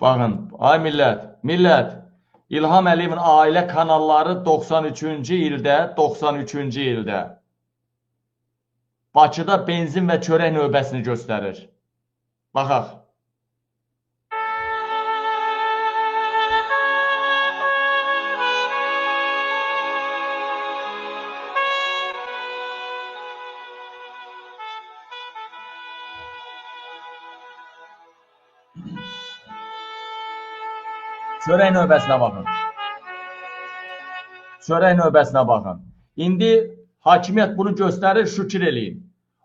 Bakın, ay millət, İlham Əliyevin ailə kanalları 93-cü ildə Bakıda benzin və çörək növbəsini göstərir. Baxaq. Çörək növbəsinə baxın. Çörək növbəsinə baxın. İndi hakimiyyət bunu göstərir, şükür eləyin.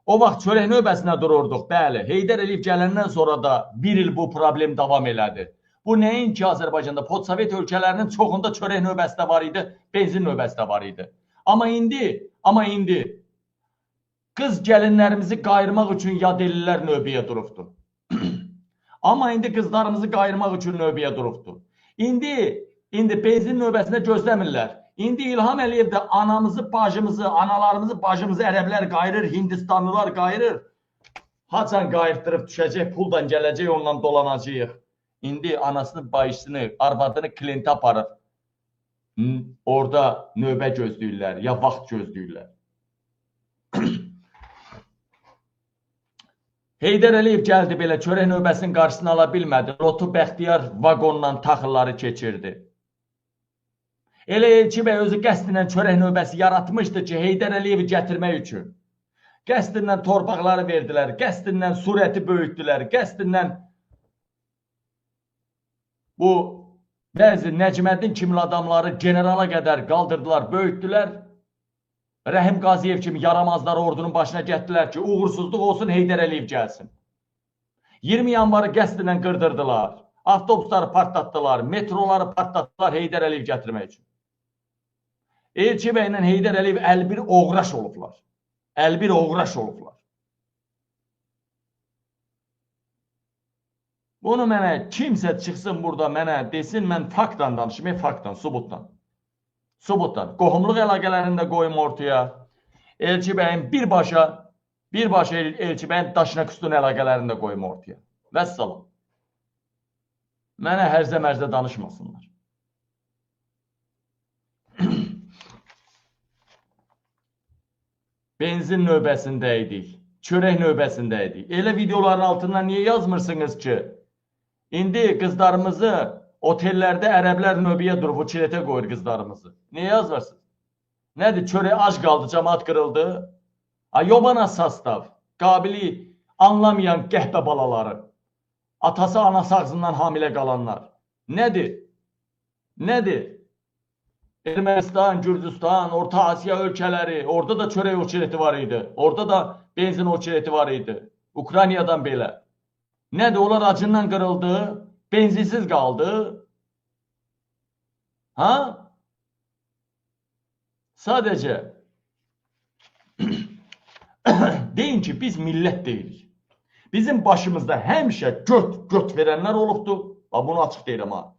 O vaxt çörək növbəsinə dururduq, bəli. Heydər Əliyev gələndən sonra da bir il bu problem davam elədi. Bu nəinki Azərbaycanda, postsovet ölkələrinin çoxunda çörək növbəsi də var idi, benzin növbəsi də var idi. Amma indi qız gəlinlərimizi qayırmaq üçün yad ellilər növbəyə durubdu. Amma indi qızlarımızı qayırmaq üçün növbəyə durubdu. İndi benzin növbəsində gözləmirlər. İndi İlham Əliyev də anamızı, bacımızı, analarımızı, bacımızı ərəblər qayırır, Hindistanlılar qayırır. Haçan qayırtdırıb düşəcək, puldan gələcək, ondan dolanacaq. İndi anasını, bacısını, arvadını kliyentə aparır. Orada növbə gözləyirlər, ya vaxt gözləyirlər. Heydər Əliyev gəldi belə, çörək növbəsinin qarşısını ala bilmədi. Lotu Bəxtiyar vaqonla taxılları keçirdi. Elə Elçi bəy özü qəsdindən çörək növbəsi yaratmışdı ki, Heydər Əliyevi gətirmək üçün. Qəsdindən torpaqları verdilər, qəsdindən surəti böyütdülər, qəsdindən bu bəzi Nəcməddin kimli adamları generala qədər qaldırdılar, böyütdülər. Rəhim Qaziyev kimi yaramazları ordunun başına gətirdilər ki, uğursuzluq olsun, Heydər Əliyev gəlsin. 20 yanvarı qəsdindən qırdırdılar, avtobusları partlatdılar, metroları partlatdılar Heydər Əliyev gətirmək üçün. Elçi bəylə Heydər Əliyev əlbir oğraş olublar. Əlbir oğraş olublar. Bunu mənə kimsə çıxsın burada mənə desin, mən faktdan danışım, faktdan, subutdan. Subutdan. Qohumluq əlaqələrini də qoyum ortaya. Elçi bəyin birbaşa Elçi bəyin daşına küstün əlaqələrini də qoyum ortaya. Vəssalam. Mənə hərzə-mərzə danışmasınlar. Benzin növbəsində idik. Çörək növbəsində idik. Elə videoların altından niyə yazmırsınız ki, indi qızlarımızı otellərdə ərəblər növbəyə durub, o çiletə qoyur qızlarımızı. Niyə yazırsınız? Nədir? Çörək ac qaldı, cəmaat qırıldı. Yobana sastav, qabili anlamayan qəhbə balaları, atası, anası ağzından hamilə qalanlar. Nədir? Nədir? Ermənistan, Gürcüstan, Orta Asiya ölkələri, orada da çörək oçileti var idi. Orada da benzin oçileti var idi. Ukraynadan belə. Nədir? Onlar acından qırıldı, benzinsiz qaldı. Sadəcə deyin ki, biz millət deyilik. Bizim başımızda həmişə göt verənlər olubdur. Bunu açıq deyirəm ha.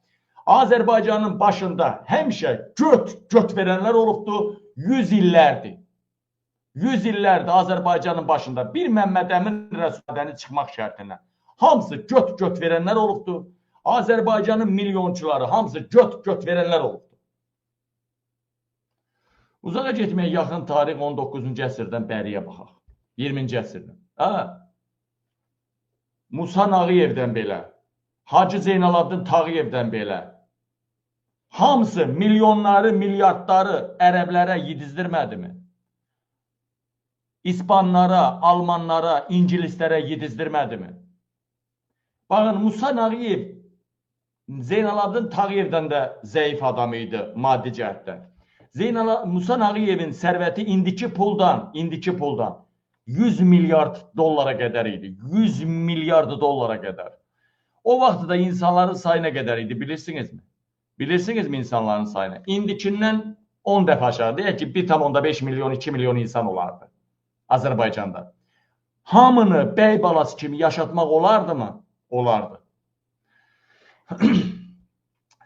Azərbaycanın başında həmişə göt verənlər olubdur. 100 illərdir. 100 illərdir Azərbaycanın başında bir Məmməd Əmin rəsədəni çıxmaq şərtinə. Hamısı göt verənlər olubdur. Azərbaycanın milyonçuları hamısı göt verənlər olubdur. Uzağa getmək yaxın tarix 19-cu əsrdən bəriyə baxaq. 20-ci əsrdən. Musa Nağıyevdən belə, Hacı Zeynalabdin Tağıyevdən belə. Hamısı milyonları, milyardları ərəblərə yedizdirmədimi? İspanlara, Almanlara, İngilislərə yedizdirmədimi? Baxın, Musa Nağıyev Zeynalabdin Tağıyevdən də zəif adam idi maddi cəhətdən. Musa Nağıyevin sərvəti indiki puldan 100 milyard dollara qədər idi. 100 milyard dollara qədər. O vaxt da insanların sayı nə qədər idi, bilirsinizmi? Bilirsinizmi insanların sayını? İndikindən 10 dəfə aşağı. Deyək ki, 1,5 milyon, 2 milyon insan olardı Azərbaycanda. Hamını bəy balası kimi yaşatmaq olardı mı? Olardı.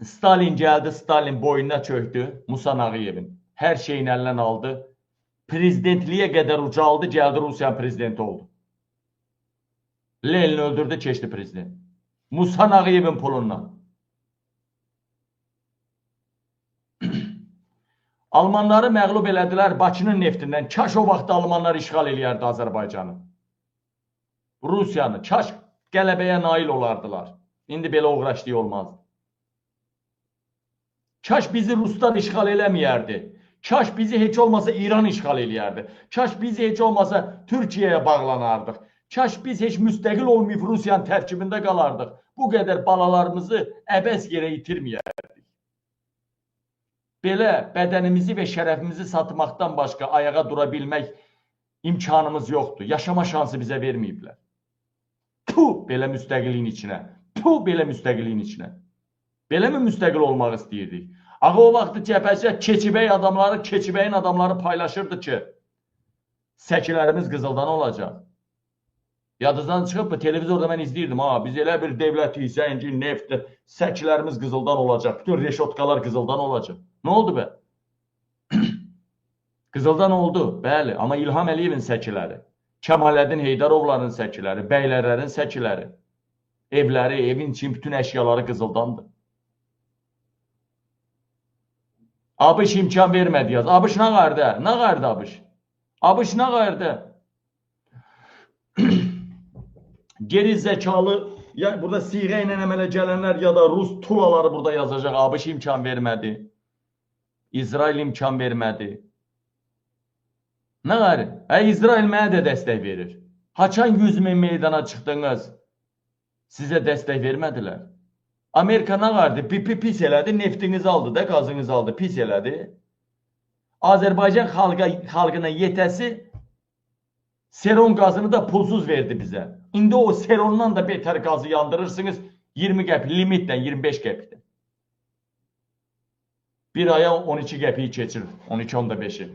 Stalin gəldi, Stalin boynuna çöktü Musa Nağıyevin. Hər şeyin əlindən aldı. Prezidentliyə qədər ucaldı, gəldi Rusiyanın prezidenti oldu. Lenin öldürdü, keçdi prezident. Musa Nağıyevin pulundan. Almanları məğlub elədilər Bakının neftindən. Kaş o vaxt Almanlar işğal eləyərdi Azərbaycanı. Rusiyanı. Kaş qələbəyə nail olardılar. İndi belə uğraşdığı olmazdı. Kaş bizi Ruslar işğal eləməyərdi. Kaş bizi heç olmasa İran işğal eləyərdi. Kaş bizi heç olmasa Türkiyəyə bağlanardıq. Kaş biz heç müstəqil olmayıb Rusiyanın tərkibində qalardıq. Bu qədər balalarımızı əbəs yerə itirməyərdik. Belə bədənimizi və şərəfimizi satmaqdan başqa ayağa dura bilmək imkanımız yoxdur. Yaşama şansı bizə verməyiblər. Puh, belə müstəqilliyin içinə. Puh, belə müstəqilliyin içinə. Belə mi müstəqil olmaq istəyirdik? Ağa o vaxtı cəbhəcə keçibəyin adamları paylaşırdı ki, səkilərimiz qızıldan olacaq. Yadınızdan çıxıb mı? Televizorda mən izləyirdim. Biz elə bir devlətik, zəngin, neft, səkilərimiz qızıldan olacaq. Bütün reşotkalar qızıldan olacaq. Nə oldu be? Qızıldan oldu, bəli. Amma İlham Əliyevin səkiləri, Kəmaləddin Heydarovların səkiləri, bəylərlərin səkiləri, evləri, evin için bütün əşyaları qızıldandır. ABŞ imkan vermədi yaz. ABŞ nə qardı? Nə qardı ABŞ? ABŞ nə qardı? Geri zəkalı, ya burada siğə ilə əmələ gələnlər ya da Rus tulaları burada yazacaq. ABŞ imkan vermədi. İsrail imkan vermədi. Nə qarı? İsrail mənə də dəstək verir. Haçan 100 min meydana çıxdınız? Sizə dəstək vermədilər. Amerika nə qardı? Pis elədi, neftinizi aldı da, qazınızı aldı, pis elədi. Azərbaycan xalqına yetəsi seron qazını da pulsuz verdi bizə. İndi o serondan da betər qazı yandırırsınız 20 qəpik, limitlə 25 qəpikdən. Bir aya 12 qəpiyi keçir, 12-15'i.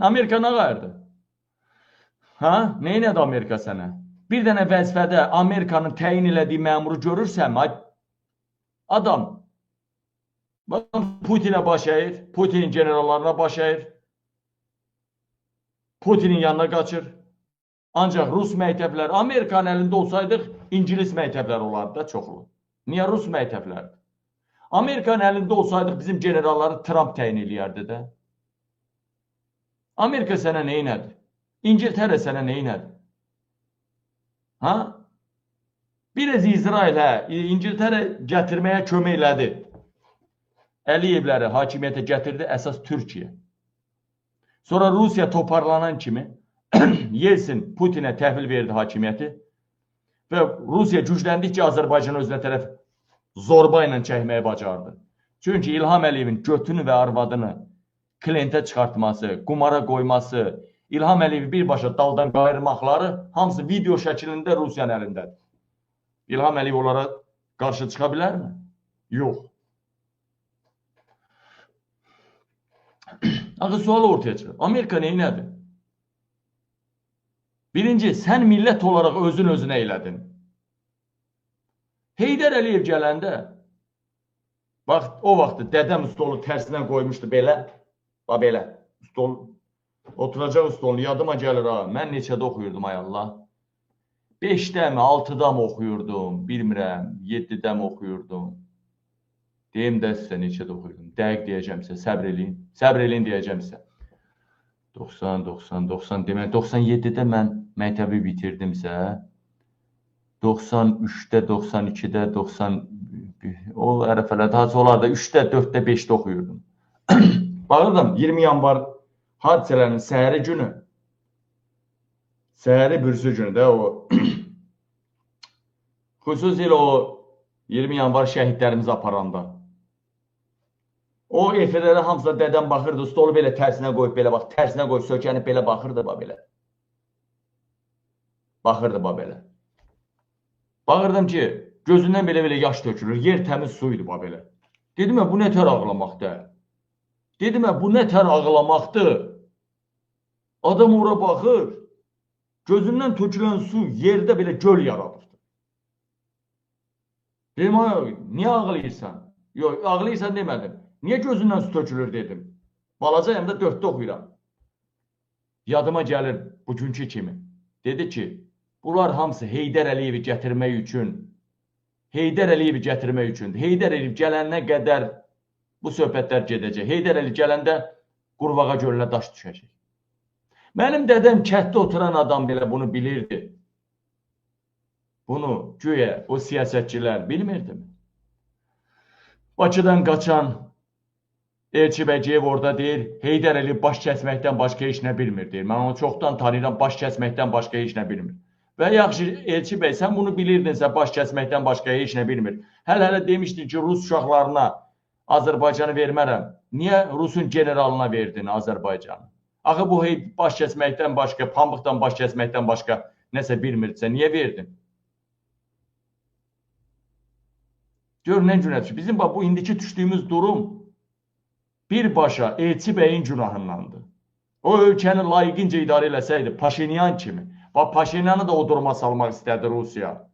Amerika nə qardı? Nə elədi Amerika sənə? Bir dənə vəzifədə Amerikanın təyin elədiyi məmuru görürsən, adam Putinə baş əyir, Putinin generallarına baş əyir, Putinin yanına qaçır. Ancaq Rus məktəbləri, Amerikanın əlində olsaydıq, İngilis məktəbləri olardı da çoxlu. Niyə Rus məktəbləri? Amerikanın əlində olsaydıq, bizim generalları Trump təyin eləyərdi də. Amerika sənə nə elədi? İngiltərə sənə nə elədi? Biraz İsrail, İngiltərə gətirməyə kömək elədi. Əliyevləri hakimiyyətə gətirdi, əsas Türkiyə. Sonra Rusiya toparlanan kimi Yeltsin Putinə təhvil verdi hakimiyyəti və Rusiya gücləndikcə Azərbaycanı özünə tərəf zorba ilə çəkməyə bacardı. Çünki İlham Əliyevin götünü və arvadını kliyentə çıxartması, qumara qoyması, İlham Əliyevi birbaşa daldan qayırmaqları hamısı video şəklində Rusiyanın əlindədir. İlham Əliyev onlara qarşı çıxa bilərmi? Yox. Axı sual ortaya çıxır. Amerika neynədir? Birinci, sən millət olaraq özünə elədin. Heydər Əliyev gələndə, o vaxtı dədəm stolu tərsinə qoymuşdu belə, belə, stol, oturacaq stolunu yadıma gəlir ha. Mən neçədə oxuyurdum ay Allah? 5-də mi, 6-da mı oxuyurdum, bilmirəm, 7-də mi oxuyurdum. Deyim də sizə neçədə oxuyurdum. Dəqiq deyəcəmsə, səbr eləyin deyəcəmsə. 90, demək, 97-də mən məktəbi bitirdimsə, 93-də, 92-də, 90, o ərəfələr, daha sonra da 3-də, 4-də, 5-də oxuyurdum. Bağırdım, 20 yanvar hadisələrin səhəri günü, səhəri bürsü günü də o, xüsusilə o 20 yanvar şəhidlərimizi aparanda. O efirlərə hamısına dədəm baxırdı, stolu belə tərsinə qoyub, belə bax, tərsinə qoyub, sökənib belə baxırdı, belə. Baxırdı, belə. Baxırdım ki, gözündən belə yaş tökülür, yer təmiz suydu, belə. Dedim, bu nə tər ağlamaqdır? Dedim, bu nə tər ağlamaqdır? Adam ora baxır, gözündən tökülən su yerdə belə göl yaradır. Dedim, niyə ağlayırsan? Yox, ağlayırsan demədim. Niyə gözündən su tökülür dedim. Balaca həm də 4-də oxuyuram. Yadıma gəlir bugünkü kimi. Dedi ki, bunlar hamısı Heydər Əliyevi gətirmək üçün Heydər Əliyevi gətirmək üçündür. Heydər Əliyev gələnə qədər bu söhbətlər gedəcək. Heydər Əliyev gələndə Qurbağa gölünə daş düşəcək. Mənim dədəm kənddə oturan adam belə bunu bilirdi. Bunu güya o siyasətçilər bilmirdi mi? Bakıdan qaçan Elçi Bəcəyev orada deyir, Heydər Əliyev baş kəsməkdən başqa heç nə bilmir deyir. Mən onu çoxdan tanıyıram, baş kəsməkdən başqa heç nə bilmir. Və yaxşı, Elçi bəy, sən bunu bilirdinsə, baş kəsməkdən başqa heç nə bilmir. Hələ demişdin ki, Rus uşaqlarına Azərbaycanı vermərəm. Niyə Rusun generalına verdin Azərbaycanı? Axı bu baş kəsməkdən başqa, pambıqdan baş kəsməkdən başqa nəsə bilmirsə, niyə verdin? Gör, nə günədir. Bizim bu indiki düşdüyümüz durum birbaşa Elçi bəyin günahındandır. O ölkəni layiqincə idarə eləsəydi, Paşinyan kimi. Paşinyanı da o duruma salmaq istədi Rusiya.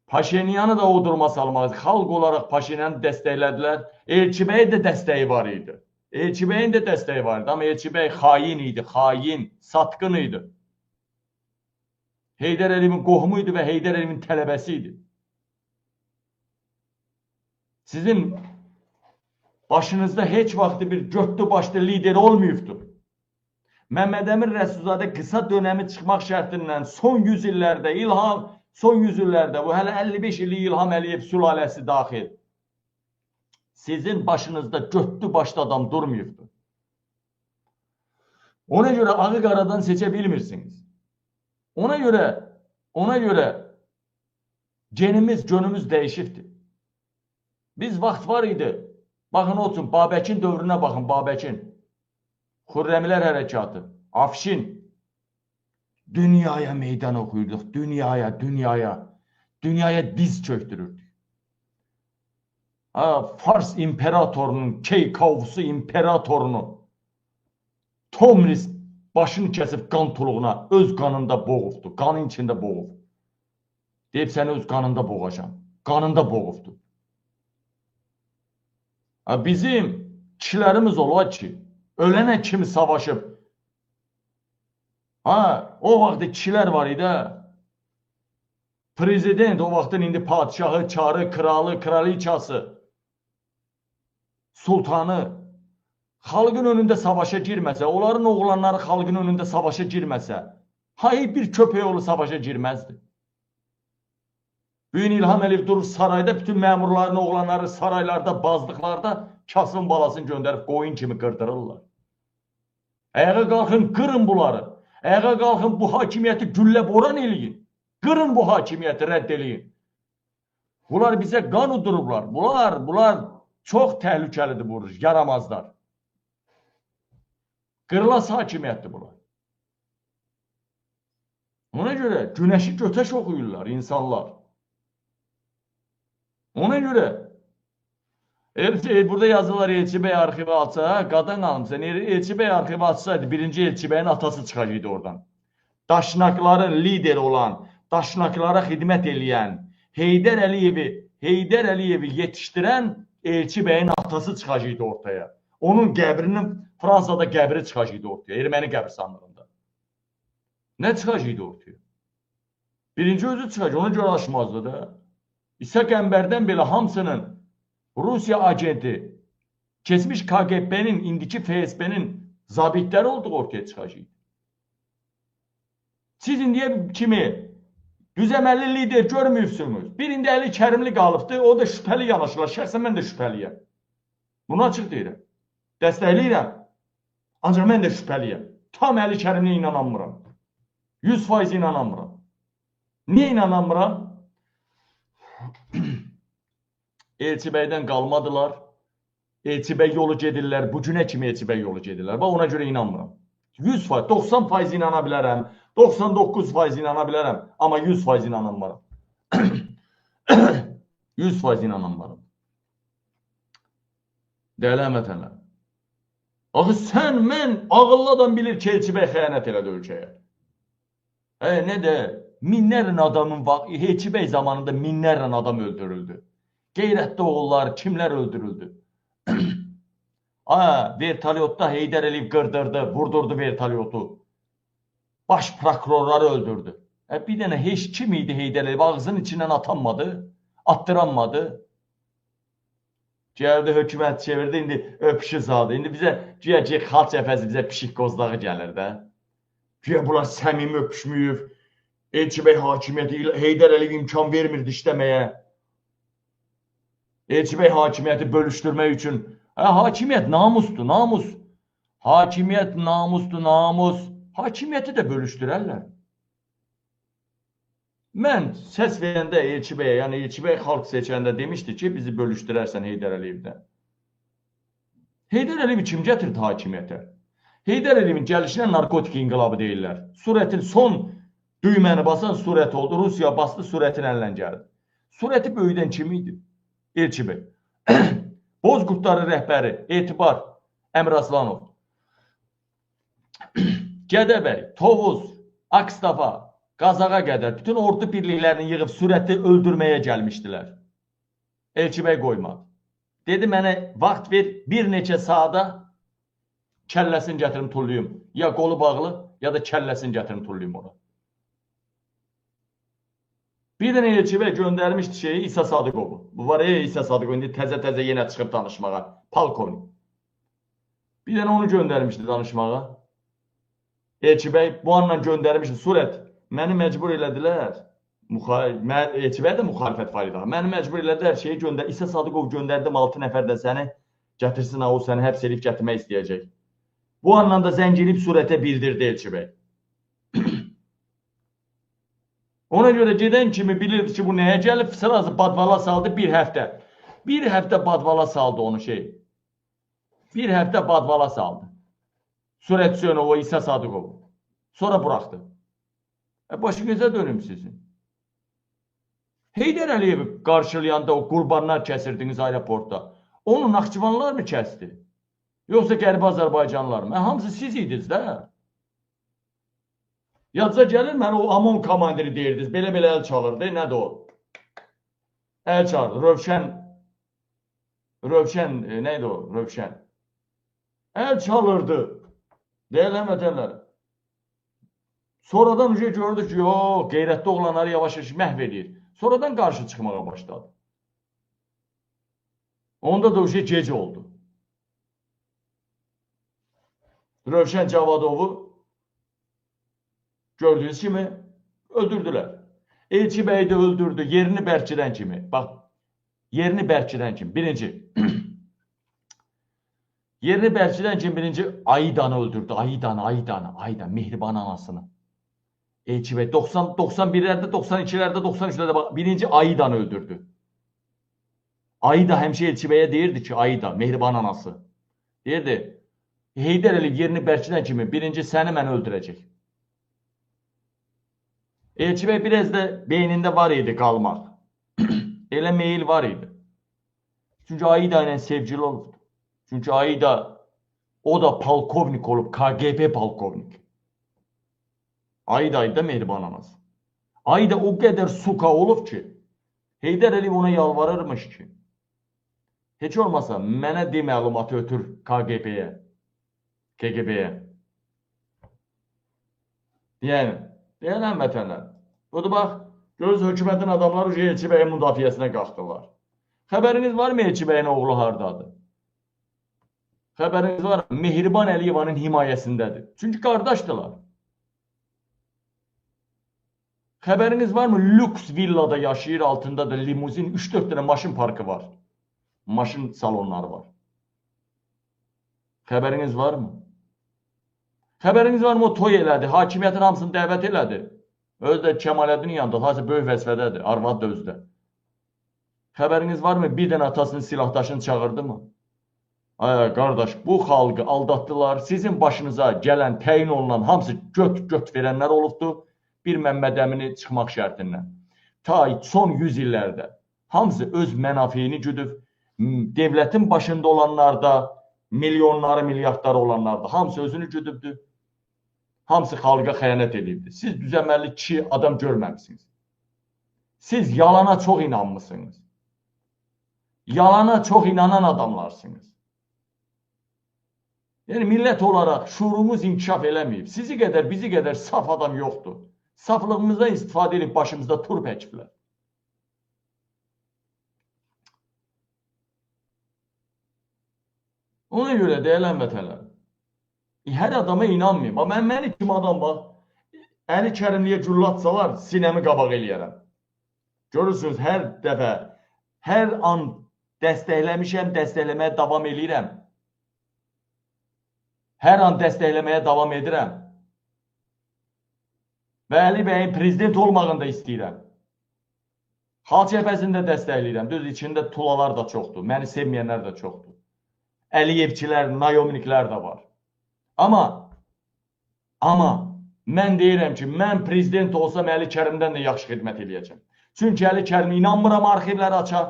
Paşinyanı da o duruma salmaq istədi. Xalq olaraq Paşinyanı dəstəklədilər. Elçi bəyin də dəstəyi var idi. Elçi bəyin də dəstəyi var idi. Amma Elçi bəy xain idi, xain, satqın idi. Heydər Əliyevin qohumu idi və Heydər Əliyevin tələbəsi idi. Sizin başınızda heç vaxtı bir götlü başlı lider olmayıbdır. Məmməd Əmin Rəsulzadə qısa dönəmi çıxmaq şərtindən son 100 illərdə bu hələ 55 illik İlham Əliyev sülaləsi daxil. Sizin başınızda götlü başlı adam durmayıbdır. Ona görə ağı qaradan seçə bilmirsiniz. Ona görə genimiz, gönümüz dəyişibdir. Biz vaxt var idi. Baxın o üçün, Babəkin dövrünə baxın, Babəkin. Xürrəmilər hərəkatı, Afşin. Dünyaya meydan oxuyurduq, dünyaya diz çöktürürdük. Fars imperatorunun, Keykavsu imperatorunu Tomris başını kəsib qan tuluğuna öz qanında boğubdu, qanın içində boğub. Deyib, səni öz qanında boğacam, qanında boğubdu. Bizim kişilərimiz olar ki, ölənə kimi savaşıb. O vaxtda kişilər var idi. Prezident, o vaxtın indi padişahı, çarı, kralı, kraliçası, sultanı xalqın önündə savaşa girməsə, onların oğlanları xalqın önündə savaşa girməsə, bir köpək oğlu savaşa girməzdi. Bugün İlham Əliyev durur sarayda, bütün məmurların oğlanları saraylarda, bazlıqlarda kasın balasını göndərib qoyun kimi qırdırırlar. Ayağa qalxın, qırın bunları. Ayağa qalxın, bu hakimiyyəti güllə boran eləyin. Qırın bu hakimiyyəti, rədd eləyin. Bunlar bizə qan udurublar. Bunlar çox təhlükəlidir, bu yaramazlar. Qırılas hakimiyyətdir bunlar. Ona görə günəşi götəş oxuyurlar insanlar. Ona görə burada yazırlar Elçi bəy arxivi açsa, qadan qalmışsa, Elçi bəy arxivi açsaydı, birinci Elçi bəyin atası çıxacaqdı oradan. Daşnakların lideri olan, daşnaklara xidmət eləyən, Heydər Əliyevi yetişdirən Elçi bəyin atası çıxacaqdı ortaya. Onun qəbrinin Fransada qəbri çıxacaqdı ortaya, erməni qəbristanlığında. Nə çıxacaqdı ortaya? Birinci özü çıxacaq, ona görə aşmazdı da. İsa Qəmbərdən belə hamısının Rusiya agenti, keçmiş KGB'nin, indiki FSB'nin zabitləri olduğu ortaya çıxacaq. Siz indiyə kimi düzəməlli lider görmüyorsunuz. Birində Əli Kərimli qalıbdı, o da şübhəli yanaşırlar. Şəxsən mən də şübhəliyəm. Bunu açıq deyirəm. Dəstəkləyirəm. Ancaq mən də şübhəliyəm. Tam Əli Kərimli inanamıram. 100% inanamıram. Niyə inanamıram? Elçi bəydən qalmadılar. Elçi bəy yolu gedirlər. Bu günə kimi Elçi bəy yolu gedirlər. Ona görə inanmıram. 100%, 90% inana bilərəm. 99% inana bilərəm. Amma 100% inanamıram. 100% inanamıram. Dəyərli həmvətənlər. Axı sən, mən, ağıllı adam bilir ki, Elçi bəy xəyanət elədi ölkəyə. Nə də, minlərlə adamın, Elçi bəy zamanında minlərlə adam öldürüldü. Qeyrətli oğullar, kimlər öldürüldü? Vertolyotda Heydər Əliyev qırdırdı, vurdurdu vertolyotu. Baş prokurorları öldürdü. Bir dənə heç kim idi Heydər Əliyev, ağzının içindən atanmadı. Attıranmadı. Gəldi hökumət çevirdi, indi öpüşü saldı. İndi bizə güya ki, xalq cəbhəsi bizə pişik qozlağı gəlir də. Güya bunlar səmimi öpüşməyib. Elçi bəy hakimiyyəti Heydər Əliyev imkan vermirdi işləməyə. Elçi bəy hakimiyyəti bölüşdürmək üçün. Hakimiyyət namusdur, namus. Hakimiyyət namusdur, namus. Hakimiyyəti də bölüşdürərlər. Mən səs verəndə Elçi bəyə, yəni Elçi bəy xalq seçəndə demişdi ki, bizi bölüşdürərsən Heydər Əliyevdən. Heydər Əliyevi kim gətirdi hakimiyyətə? Heydər Əliyevin gəlişinə narkotik inqilabı deyirlər. Surətin son düyməni basan Surət oldu. Rusiya bastı, Surətin əlindən gəldi. Surəti böyüdən kim idi? Elçi bəy. Bozqurtların rəhbəri Etibar Əmraslanov. Gədəbəy, Tovuz, Akstafa, Qazağa qədər bütün ordu birliklərini yığıb Surəti öldürməyə gəlmişdilər. Elçi bəy qoymadı. Dedi, mənə vaxt ver, bir neçə saata kəlləsini gətirim tulluyum. Ya qolu bağlı, ya da kəlləsini gətirim tulluyum ona. Bir dənə Elçi bəy göndərmişdi şeyi İsa Sadıqovu. Bu var ya İsa Sadıqov, indi təzə-təzə yenə çıxıb danışmağa. Polkovnik. Bir dənə onu göndərmişdi danışmağa. Elçi bəy bu anla göndərmişdi. Surət, məni məcbur elədilər. Elçi bəy də müxalifət var idi. Məni məcbur elədilər şeyi göndər. İsa Sadıqov göndərdim 6 nəfər də səni gətirsin, o səni həbs edib gətirmək istəyəcək. Bu anla da zəng edib Surətə bildirdi Elçi bəy. Ona görə gedən kimi bilirdi ki, bu nəyə gəlib, sırası badvala saldı bir həftə. Bir həftə badvala saldı onu şey. Bir həftə badvala saldı. Surət Hüseynovu, İsa Sadıqovu. Sonra buraxdı. Başınıza dönüm sizin. Heydər Əliyevi qarşılayanda o qurbanlar kəsirdiniz aeroportda. Onu Naxçıvanlar mı kəsdi? Yoxsa Qərbi Azərbaycanlar mı? Hamısı siz idiniz də. Yadca gəlir, mən o AMON komandiri deyirdiniz. Belə-belə əl çalırdı. Nədir o? Əl çalırdı. Rövşən, neydi o? Rövşən. Əl çalırdı. Deyilən vətənlər. Sonradan gördük ki, yox, qeyrətli oğlanları yavaş-yavaş məhv edir. Sonradan qarşı çıxmağa başladı. Onda da gec oldu. Rövşən Cavadovu gördüyünüz kimi öldürdülər. Elçi bəy də öldürdü, yerini bərkidən kimi. Bax, yerini bərkidən kimi. Birinci. Yerini bərkidən kimi birinci Aidanı öldürdü. Aydan, Mehriban anasını. Elçi bəy 91-lərdə, 92-lərdə, 93-lərdə birinci Aidanı öldürdü. Aida həmişə Elçi bəyə deyirdi ki, Aida, Mehriban anası. Deyirdi, Heydər Əliyev yerini bərkidən kimi birinci səni mənə öldürəcək. Elçi bəy biraz da beynində var idi qalmaq. Elə meyil var idi. Çünki Aida ilə sevgili olubdu. Çünki Aida, o da polkovnik olub, KGB polkovnik. Aida da Mehriban anası. Aida o qədər suka olub ki, Heydər Əliyev ona yalvarırmış ki, heç olmasa mənə de məlumatı ötür KGB-yə, KGB-yə. Yəni, deyələn vətənlər. Budur bax, görürüz hökumətin adamları Elçi bəyin müdafiəsinə qalxdılar. Xəbəriniz var mı Elçi bəyin oğlu hardadır? Xəbəriniz var mı? Mehriban Əliyevanın himayəsindədir. Çünki qardaşdılar. Xəbəriniz var mı? Lüks villada yaşayır, altında da limuzin, 3-4 dənə maşın parkı var. Maşın salonları var. Xəbəriniz var mı? Xəbəriniz var mı? O toy elədi, hakimiyyətin hamısını dəvət elədi. Özü də Kəmaləddinin yanında, hazır böyük vəzifədədir, arvad da özdə. Xəbəriniz var mı? Bir dənə atasının silahdaşını çağırdı mı? Ay, qardaş, bu xalqı aldatdılar. Sizin başınıza gələn, təyin olunan hamısı göt verənlər olubdur. Bir Məmməd Əmini çıxmaq şərtindən. Ta son 100 illərdə hamısı öz mənafeyini güdüb, devlətin başında olanlarda, milyonları, milyardları olanlarda hamısı özünü güdübdür. Hamısı xalqa xəyanət edibdir. Siz düzəməlli kişi adam görməmişsiniz. Siz yalana çox inanmışsınız. Yalana çox inanan adamlarsınız. Yəni, millət olaraq şuurumuz inkişaf eləməyib. Sizi qədər, bizi qədər saf adam yoxdur. Saflığımızdan istifadə edib başımızda turp əkiblər. Ona görə deyil həmvətənlər. Hər adama inanmayayım. Amma mən kimi adam bax, Əli Kərimliyə güllatsalar, sinəmi qabaq eləyərəm. Görürsünüz, hər dəfə, hər an dəstəkləmişəm, dəstəkləməyə davam eləyirəm. Hər an dəstəkləməyə davam edirəm. Və Əli bəyin prezident olmağını da istəyirəm. Xalq cəbhəsini də dəstəkləyirəm. Düz içində tulalar da çoxdur, məni sevməyənlər də çoxdur. Əliyevçilər, nayomniklər də var. Amma mən deyirəm ki, mən prezident olsam Əli Kərimdən də yaxşı xidmət eləyəcəm. Çünki Əli Kərimli inanmıram arxivləri açar.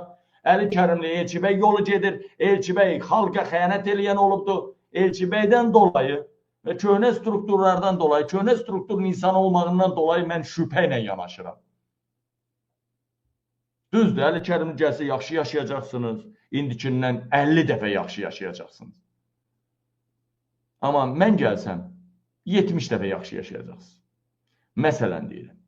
Əli Kərimli Elçibəy yolu gedir. Elçibəy xalqa xəyanət eləyən olubdur. Elçibəydən dolayı və köhnə strukturlardan dolayı, köhnə strukturun insan olmağından dolayı mən şübhə ilə yanaşıram. Düzdür, Əli Kərimli gəlsə yaxşı yaşayacaqsınız. İndikindən 50 dəfə yaxşı yaşayacaqsınız. Amma mən gəlsəm 70 dəfə yaxşı yaşayacaqsınız. Məsələn deyirəm.